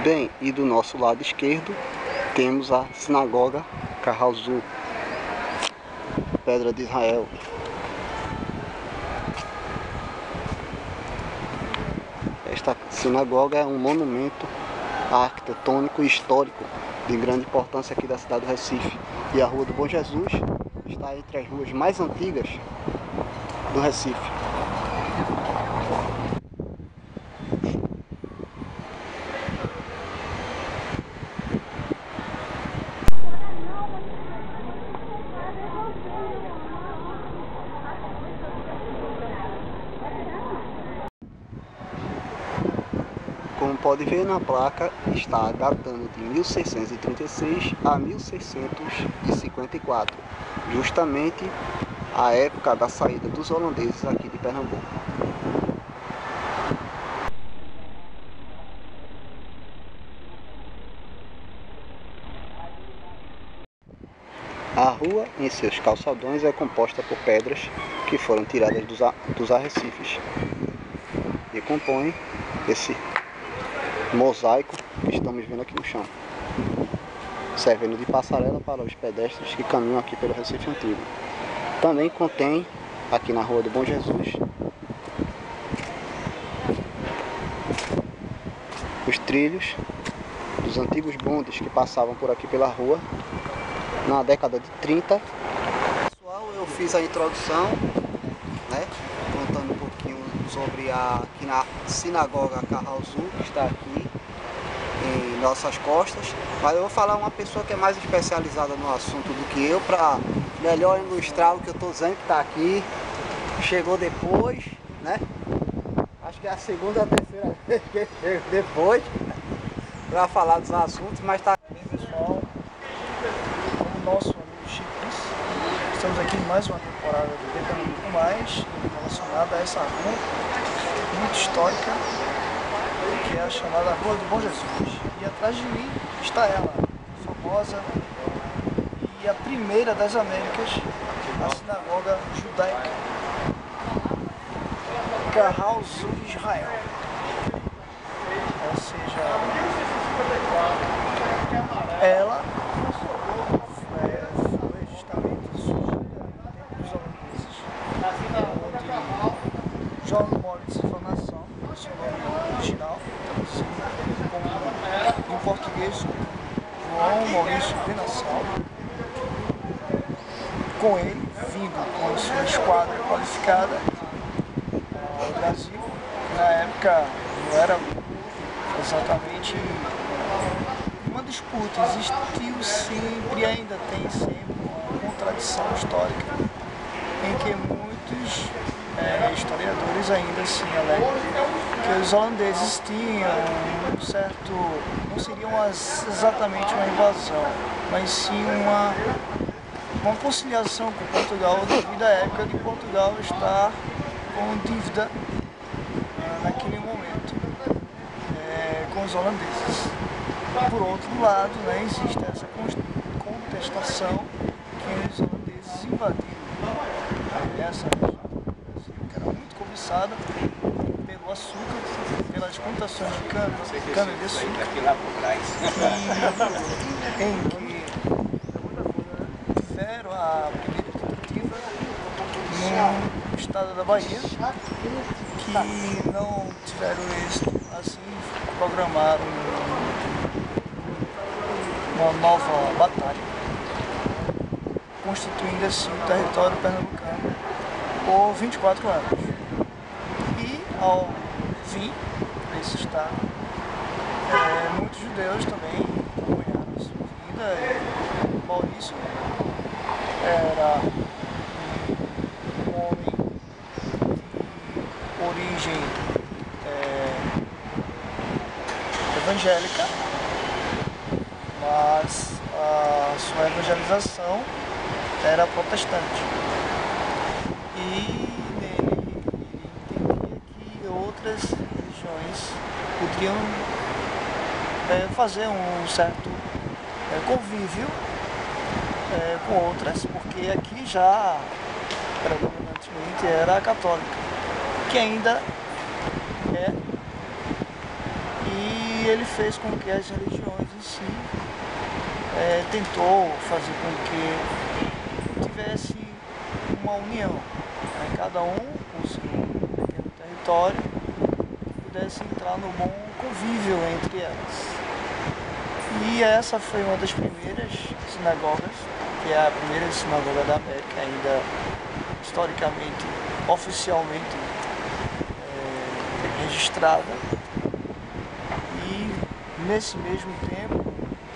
Bem, e do nosso lado esquerdo temos a sinagoga Carrauzu, Pedra de Israel. Esta sinagoga é um monumento arquitetônico e histórico de grande importância aqui da cidade do Recife. E a Rua do Bom Jesus está entre as ruas mais antigas do Recife. Como pode ver na placa, está datando de 1636 a 1654, justamente a época da saída dos holandeses aqui de Pernambuco. A rua, em seus calçadões, é composta por pedras que foram tiradas dos arrecifes e compõem esse mosaico que estamos vendo aqui no chão, servindo de passarela para os pedestres que caminham aqui pelo Recife Antigo. Também contém, aqui na Rua do Bom Jesus, os trilhos dos antigos bondes que passavam por aqui pela rua na década de 30. Pessoal, eu fiz a introdução, né, contando um pouquinho sobre aqui na sinagoga Carrauzu, que está aqui em nossas costas, mas eu vou falar uma pessoa que é mais especializada no assunto do que eu, para melhor ilustrar o que eu estou dizendo, que está aqui, chegou depois, né? Acho que é a segunda ou a terceira vez que chega depois para falar dos assuntos, mas está bem, pessoal, como nosso amigo Chico disse, estamos aqui em mais uma temporada do Pernambuco Mais, relacionada a essa rua muito histórica, que é a chamada Rua do Bom Jesus. E atrás de mim está ela, famosa e a primeira das Américas, a sinagoga judaica Carrauzu Israel. Ou seja, ela foi justamente surgida no tempo dos holandeses, onde João Moritz van Nassau, seu nome original, como em português João Maurício de Nassau, com ele vindo com a sua esquadra qualificada ao Brasil. Na época não era exatamente uma disputa, existiu sempre e ainda tem sempre uma contradição histórica em que muitos historiadores ainda assim alegam que os holandeses tinham um certo, não seria exatamente uma invasão, mas sim uma conciliação com Portugal devido à época de Portugal estar com dívida naquele momento com os holandeses. Por outro lado, né, existe essa contestação que os holandeses invadiram essa região do Brasil, que era muito cobiçada pelo açúcar, pelas plantações de cana-de-açúcar, em que tiveram a primeira tentativa no estado da Bahia, que não tiveram êxito, assim programaram uma nova batalha, constituindo assim o território pernambucano por 24 anos. E ao fim desse estado, muitos judeus também acompanharam a sua vida. Maurício era um homem de origem evangélica, mas a sua evangelização era protestante. E nele ele entendia que outras religiões poderiam fazer um certo convívio com outras, porque aqui já predominantemente era a católica, que ainda é. E ele fez com que as religiões em si tentou fazer com que tivesse uma união, né? Cada um com o seu pequeno território, pudesse entrar no bom convívio entre elas. E essa foi uma das primeiras sinagogas, que é a primeira sinagoga da América, ainda historicamente, oficialmente registrada. E nesse mesmo tempo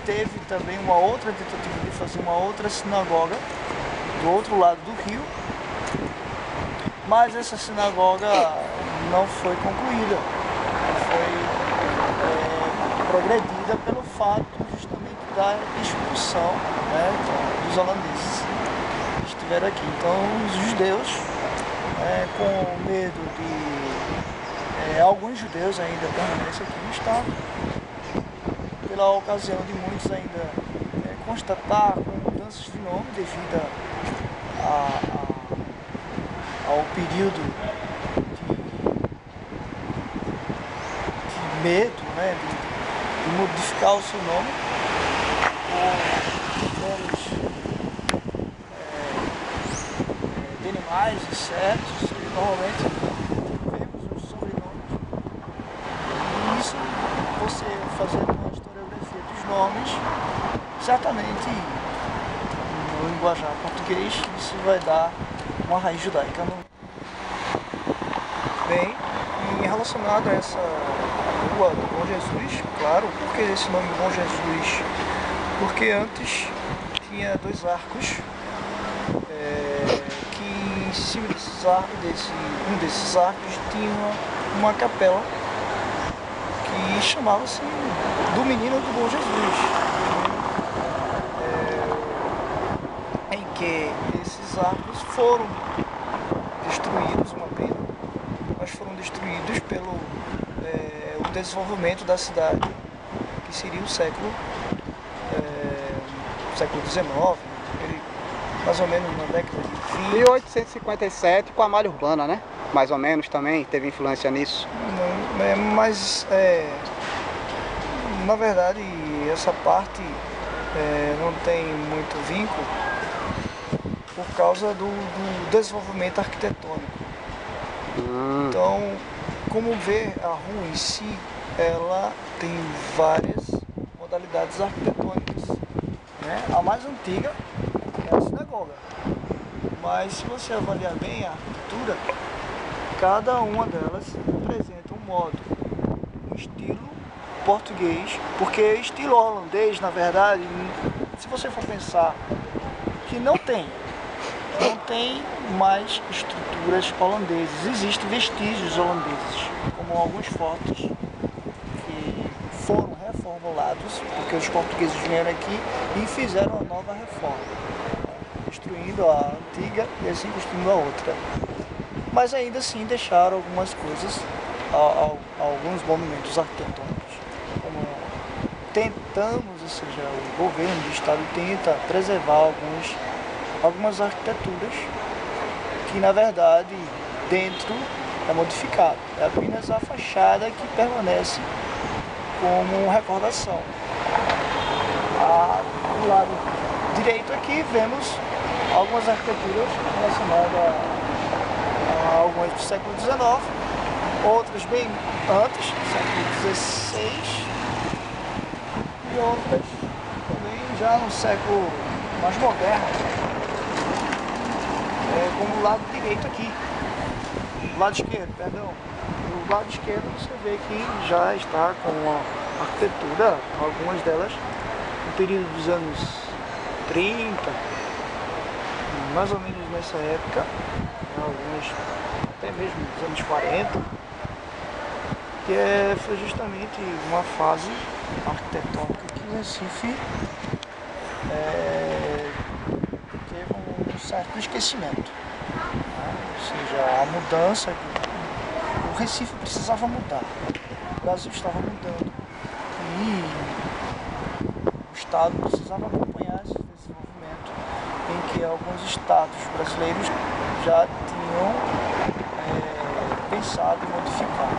teve também uma outra tentativa de fazer uma outra sinagoga do outro lado do rio, mas essa sinagoga não foi concluída, foi progredida pelo fato justamente da expulsão, né, dos holandeses que estiveram aqui. Então os judeus, com medo de alguns judeus ainda permanecem aqui no estado, pela ocasião de muitos ainda constatar com mudanças de nome devido ao período de medo, né, de modificar o seu nome por nomes de animais, insetos, que normalmente vemos os sobrenomes. E isso, você fazendo uma historiografia dos nomes, certamente no linguajar português isso vai dar uma raiz judaica. Bem, e relacionado a essa rua do Bom Jesus, claro, por que esse nome Bom Jesus? Porque antes tinha dois arcos, que em cima um desses arcos tinha uma capela que chamava-se do Menino do Bom Jesus, em que esses arcos foram destruídos, uma pena, mas foram destruídos pelo o desenvolvimento da cidade, que seria o século XIX, mais ou menos na década de 20. 1857 com a malha urbana, né? Mais ou menos também teve influência nisso. Mas na verdade essa parte não tem muito vínculo por causa do desenvolvimento arquitetônico. Então, como ver a rua em si, ela tem várias modalidades arquitetônicas, né? A mais antiga é a sinagoga, mas se você avaliar bem a arquitetura, cada uma delas apresenta um modo, um estilo português, porque estilo holandês, na verdade, se você for pensar que não tem mais estruturas holandesas, existem vestígios holandeses, como alguns fortes que foram reformulados, porque os portugueses vieram aqui e fizeram uma nova reforma, destruindo a antiga e assim construindo a outra. Mas ainda assim deixaram algumas coisas, alguns monumentos arquitetônicos, como tentamos, ou seja, o governo do estado tenta preservar algumas arquiteturas que na verdade dentro é modificado, é apenas a fachada que permanece como recordação. Do lado direito aqui vemos algumas arquiteturas relacionadas a algumas do século XIX, outras bem antes, do século XVI, e outras também já no século mais moderno, como o lado direito aqui, do lado esquerdo, perdão. Do lado esquerdo você vê que já está com a arquitetura, algumas delas no período dos anos 30, mais ou menos nessa época, algumas até mesmo dos anos 40, que foi justamente uma fase arquitetônica que o Recife teve um certo esquecimento, né? Ou seja, a mudança, o Recife precisava mudar, o Brasil estava mudando e o Estado precisava acompanhar esse desenvolvimento, em que alguns estados brasileiros já tinham pensado em modificar.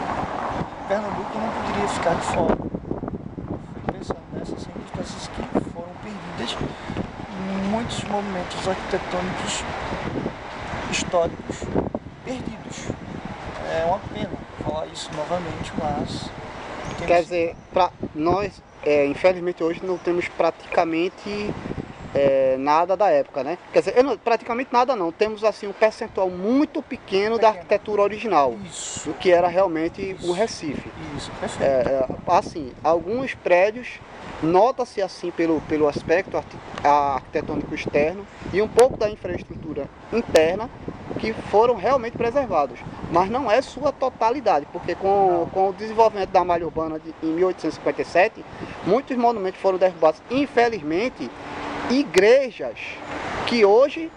Pernambuco não poderia ficar de fora, muitos monumentos arquitetônicos históricos perdidos. É uma pena falar isso novamente, mas... Quer dizer, nós, infelizmente hoje não temos praticamente nada da época, né? Quer dizer, praticamente nada não, temos assim um percentual muito pequeno da arquitetura original, Isso. do que era realmente o Recife. Isso, perfeito. Assim, alguns prédios, nota-se assim pelo aspecto arquitetônico externo e um pouco da infraestrutura interna que foram realmente preservados, mas não é sua totalidade, porque com o desenvolvimento da malha urbana em 1857, muitos monumentos foram derrubados. Infelizmente, igrejas que hoje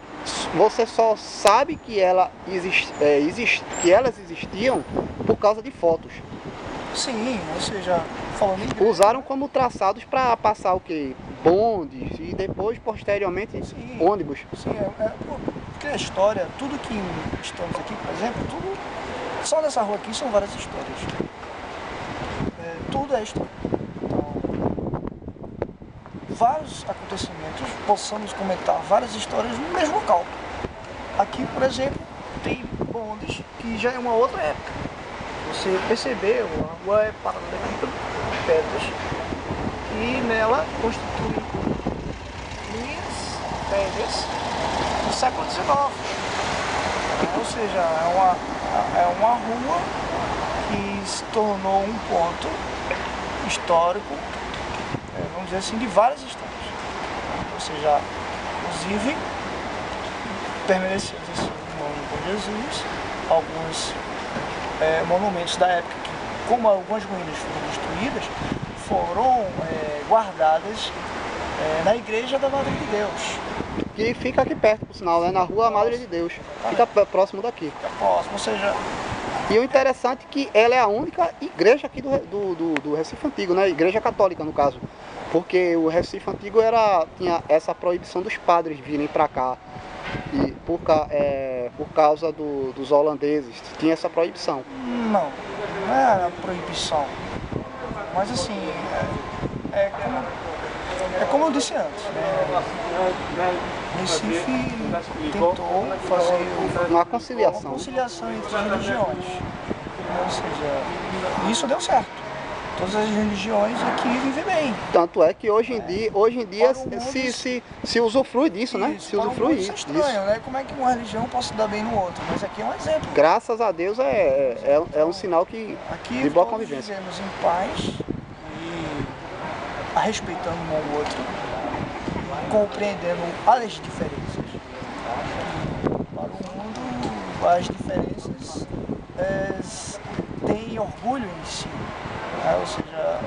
você só sabe que elas existiam por causa de fotos. Sim, ou seja, falando em igreja, usaram como traçados para passar o que? Bondes e depois, posteriormente, sim, ônibus. Sim, porque a história, tudo que estamos aqui, por exemplo, tudo, só nessa rua aqui são várias histórias. Tudo é história. Então, vários acontecimentos, possamos comentar várias histórias no mesmo local. Aqui, por exemplo, tem bondes que já é uma outra época. Você percebeu, a rua é paralela de pedras e nela constitui linhas velhas do século XIX. Ou seja, é uma rua que se tornou um ponto histórico, vamos dizer assim, de várias histórias. Ou seja, inclusive, permaneceu esse nome Bom Jesus, alguns monumentos da época que, como algumas ruínas foram destruídas, foram guardadas na igreja da Madre de Deus. Que fica aqui perto, por sinal, né? Na rua Madre de Deus. Fica próximo daqui. Fica próximo, ou seja... E o interessante é que ela é a única igreja aqui do Recife Antigo, né? Igreja católica, no caso. Porque o Recife Antigo tinha essa proibição dos padres virem para cá. E por causa dos holandeses, tinha essa proibição. Não era proibição. Mas assim, como eu disse antes, né? Recife tentou fazer uma conciliação entre as religiões. Ou seja, isso deu certo. Todas as religiões aqui vivem bem. Tanto é que hoje em dia se usufrui disso, né? Se usufrui isso. É estranho, né? Como é que uma religião pode se dar bem no outro? Mas aqui é um exemplo. Graças a Deus é um sinal aqui de boa convivência. Aqui vivemos em paz e respeitando um ao outro, compreendendo as diferenças. Para o mundo, as diferenças têm orgulho em si. Ou seja,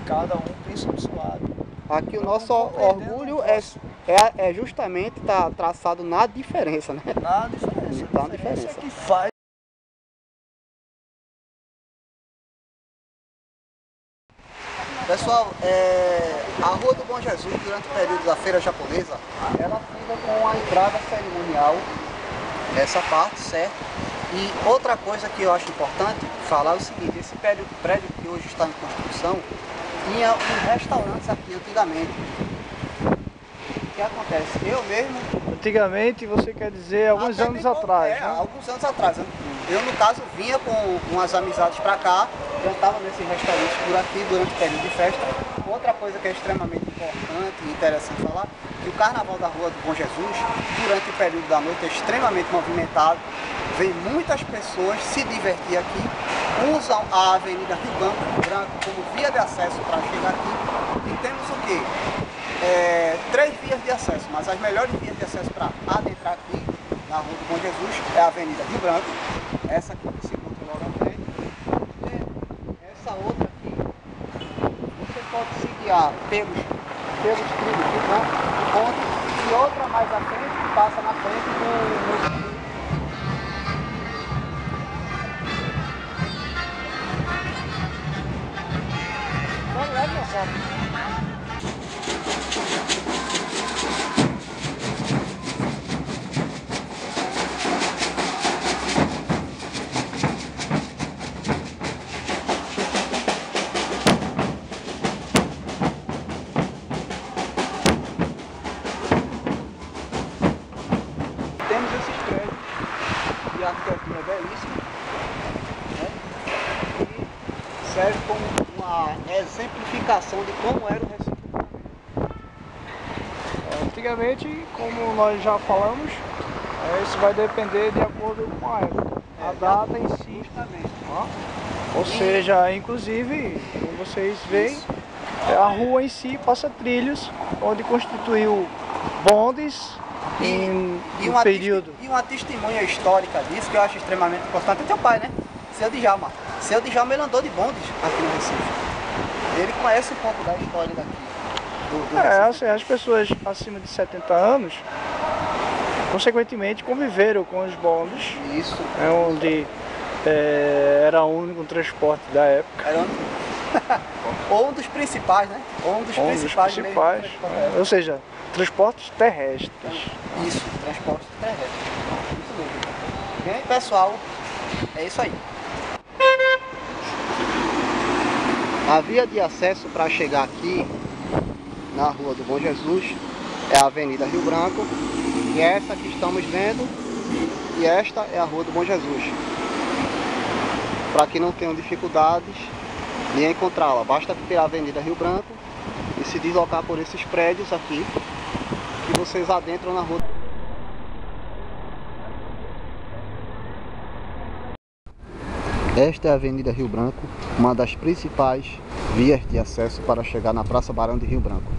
cada um pensa no seu lado. Aqui o nosso orgulho é justamente estar traçado na diferença, né? Na diferença. Na diferença. Que faz. Pessoal, a Rua do Bom Jesus, durante o período da feira japonesa, ela fica com a entrada cerimonial, essa parte, certo? E outra coisa que eu acho importante falar é o seguinte: esse prédio que hoje está em construção tinha uns restaurantes aqui antigamente. O que acontece? Eu mesmo... Antigamente, você quer dizer alguns anos atrás, né? Alguns anos atrás. Eu, no caso, vinha com umas amizades para cá, jantava nesse restaurante por aqui durante o período de festa. Outra coisa que é extremamente importante e interessante falar, que o Carnaval da Rua do Bom Jesus, durante o período da noite, é extremamente movimentado. Vem muitas pessoas se divertir aqui, usam a Avenida Rio Branco como via de acesso para chegar aqui. E temos o quê? 3 vias de acesso, mas as melhores vias de acesso para adentrar aqui na Rua do Bom Jesus é a Avenida Rio Branco, essa aqui que se encontra logo à frente, e essa outra aqui. Você pode se guiar pelos trilhos de Branco, de ponte, e outra mais à frente que passa na frente do temos esses prédios de arquitetura belíssima, né? E serve como uma exemplificação de como era o Recife. Antigamente, como nós já falamos, isso vai depender de acordo com a época, a data em si. Justamente. Ou seja, inclusive, como vocês veem, a rua em si passa trilhos, onde constituiu bondes em um período. E uma testemunha histórica disso, que eu acho extremamente importante, é teu pai, né? Seu Djalma. Seu Djalma, ele andou de bondes aqui no Recife. Ele conhece um pouco da história daqui. Assim, as pessoas acima de 70 anos, consequentemente, conviveram com os bondes. Isso. Onde era o único transporte da época. Era ou um dos principais, né? Ou um dos principais. Ou seja, transportes terrestres. Isso, transportes terrestres. Isso mesmo. Bem, pessoal, é isso aí. A via de acesso para chegar aqui na Rua do Bom Jesus é a Avenida Rio Branco, e é essa que estamos vendo, e esta é a Rua do Bom Jesus. Para que não tenham dificuldades de encontrá-la, basta ter a Avenida Rio Branco e se deslocar por esses prédios aqui, que vocês adentram na rua. Esta é a Avenida Rio Branco, uma das principais vias de acesso para chegar na Praça Barão de Rio Branco.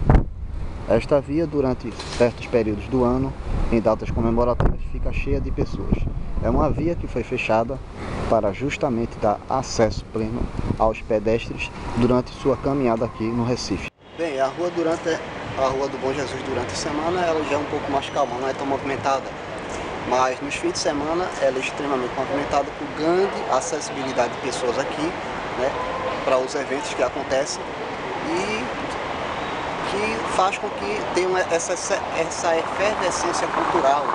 Esta via, durante certos períodos do ano, em datas comemorativas, fica cheia de pessoas. É uma via que foi fechada para justamente dar acesso pleno aos pedestres durante sua caminhada aqui no Recife. Bem, a rua do Bom Jesus durante a semana ela já é um pouco mais calma, não é tão movimentada. Mas nos fins de semana ela é extremamente movimentada, com grande acessibilidade de pessoas aqui, né, para os eventos que acontecem, e que faz com que tenha essa efervescência cultural.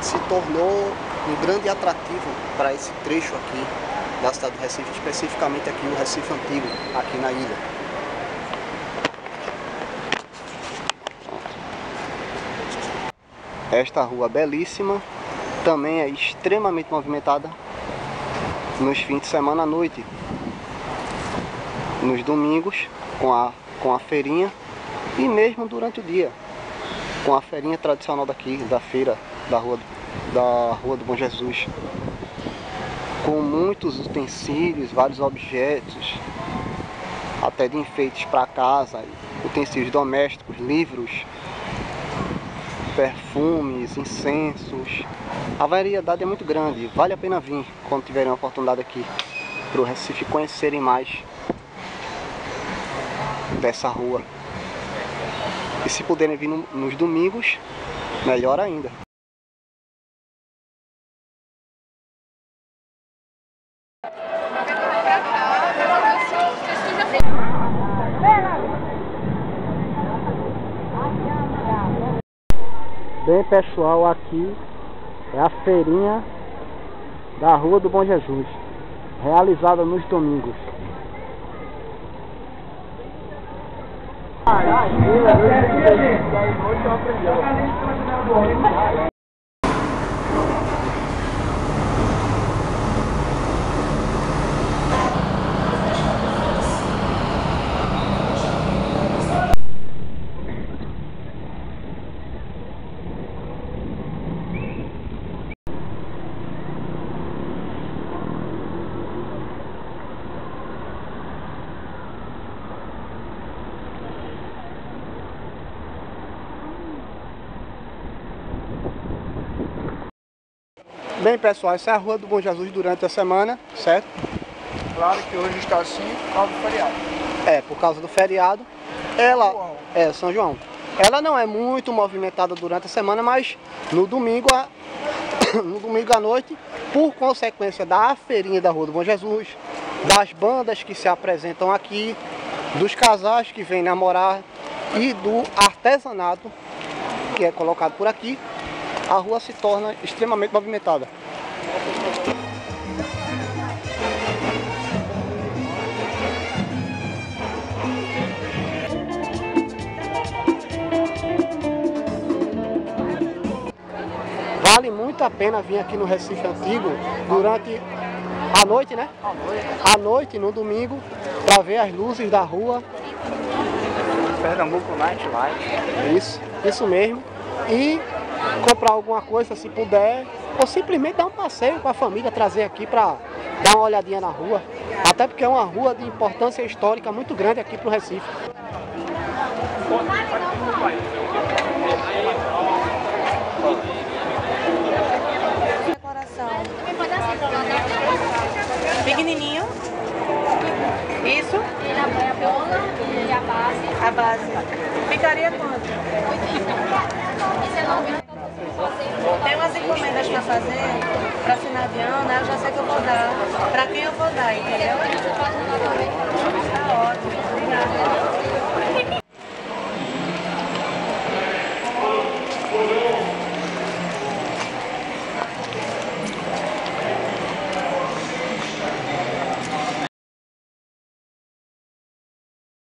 Se tornou um grande atrativo para esse trecho aqui da cidade do Recife, especificamente aqui o Recife Antigo, aqui na ilha. Esta rua belíssima também é extremamente movimentada nos fins de semana à noite, nos domingos com a feirinha, e mesmo durante o dia com a feirinha tradicional daqui, da feira da Rua do Bom Jesus, com muitos utensílios, vários objetos, até de enfeites para casa, utensílios domésticos, livros, perfumes, incensos. A variedade é muito grande, vale a pena vir quando tiverem a oportunidade aqui para o Recife conhecerem mais dessa rua. E se puderem vir nos domingos, melhor ainda. Bem, pessoal, aqui é a feirinha da Rua do Bom Jesus, realizada nos domingos. Bem, pessoal, essa é a Rua do Bom Jesus durante a semana, certo? Claro que hoje está assim por causa do feriado. É, por causa do feriado. Ela é São João. Ela não é muito movimentada durante a semana, mas no domingo à noite, por consequência da feirinha da Rua do Bom Jesus, das bandas que se apresentam aqui, dos casais que vêm namorar e do artesanato que é colocado por aqui, a rua se torna extremamente movimentada. vale muito a pena vir aqui no Recife Antigo durante a noite, né? À noite, no domingo, para ver as luzes da rua. Pernambuco Nightlife. Isso mesmo. E comprar alguma coisa se puder, ou simplesmente dar um passeio com a família, trazer aqui para dar uma olhadinha na rua. Até porque é uma rua de importância histórica muito grande aqui para o Recife. Decoração. Pequenininho. Isso? E a base. A base. Ficaria quanto? 19. Tem umas encomendas para fazer para final de ano, né? Eu já sei que eu vou dar. Para quem eu vou dar, entendeu? Tá ótimo. Obrigada.